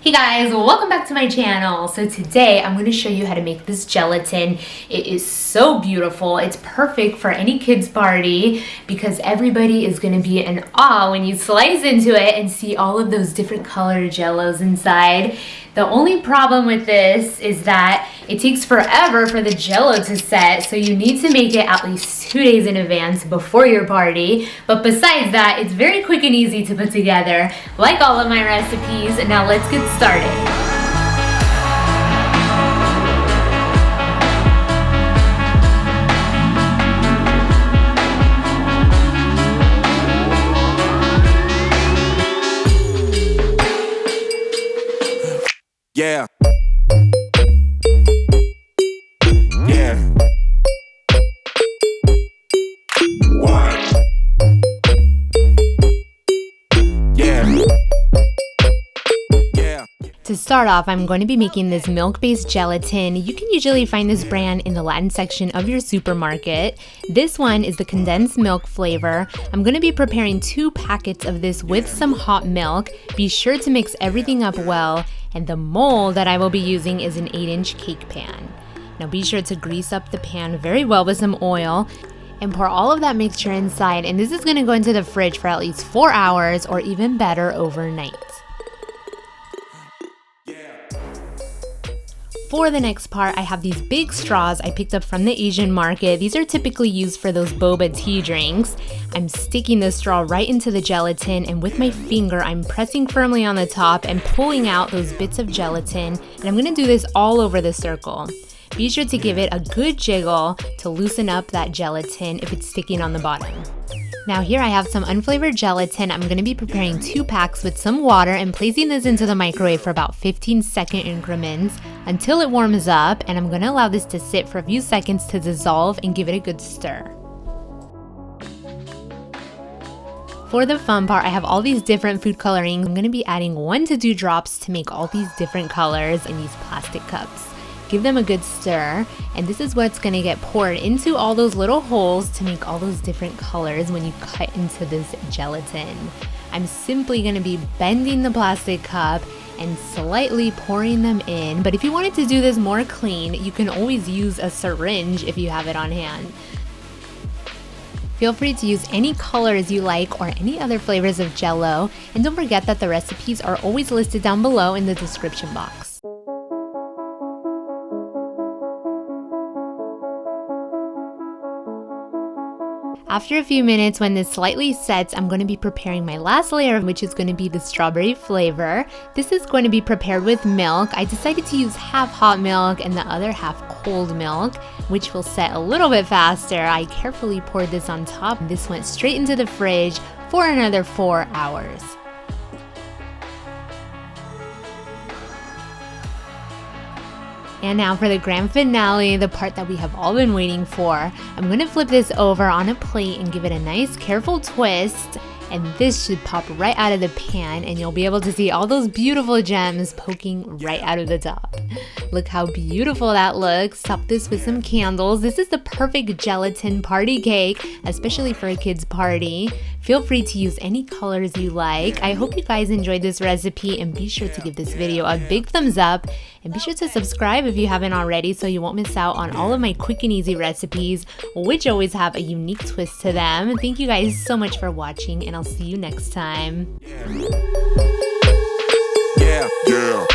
Hey guys, welcome back to my channel. So today I'm going to show you how to make this gelatin. It is so beautiful. It's perfect for any kids party because everybody is going to be in awe when you slice into it and see all of those different colored jellos inside. The only problem with this is that it takes forever for the jello to set, so you need to make it at least 2 days in advance before your party. But besides that, it's very quick and easy to put together, like all of my recipes. Now let's get started. Yeah. Yeah. What? Yeah. Yeah. To start off, I'm going to be making this milk-based gelatin. You can usually find this brand in the Latin section of your supermarket. This one is the condensed milk flavor. I'm going to be preparing 2 packets of this with some hot milk. Be sure to mix everything up well. And the mold that I will be using is an 8-inch cake pan. Now be sure to grease up the pan very well with some oil and pour all of that mixture inside, and this is going to go into the fridge for at least 4 hours or even better overnight. For the next part, I have these big straws I picked up from the Asian market. These are typically used for those boba tea drinks. I'm sticking the straw right into the gelatin, and with my finger, I'm pressing firmly on the top and pulling out those bits of gelatin. And I'm gonna do this all over the circle. Be sure to give it a good jiggle to loosen up that gelatin if it's sticking on the bottom. Now here I have some unflavored gelatin. I'm going to be preparing 2 packs with some water and placing this into the microwave for about 15-second increments until it warms up, and I'm going to allow this to sit for a few seconds to dissolve and give it a good stir. For the fun part, I have all these different food colorings. I'm going to be adding 1 to 2 drops to make all these different colors in these plastic cups. Give them a good stir, and this is what's going to get poured into all those little holes to make all those different colors when you cut into this gelatin. I'm simply going to be bending the plastic cup and slightly pouring them in, but if you wanted to do this more clean, you can always use a syringe if you have it on hand. Feel free to use any colors you like or any other flavors of Jello, and don't forget that the recipes are always listed down below in the description box. After a few minutes, when this slightly sets, I'm going to be preparing my last layer, which is going to be the strawberry flavor. This is going to be prepared with milk. I decided to use half hot milk and the other half cold milk, which will set a little bit faster. I carefully poured this on top. This went straight into the fridge for another 4 hours. And now for the grand finale, the part that we have all been waiting for. I'm going to flip this over on a plate and give it a nice careful twist. And this should pop right out of the pan, and you'll be able to see all those beautiful gems poking right out of the top. Look how beautiful that looks. Top this with some candles. This is the perfect gelatin party cake, especially for a kid's party. Feel free to use any colors you like. I hope you guys enjoyed this recipe, and be sure to give this video a big thumbs up, and be sure to subscribe if you haven't already so you won't miss out on all of my quick and easy recipes, which always have a unique twist to them. Thank you guys so much for watching, and I'll see you next time. Yeah.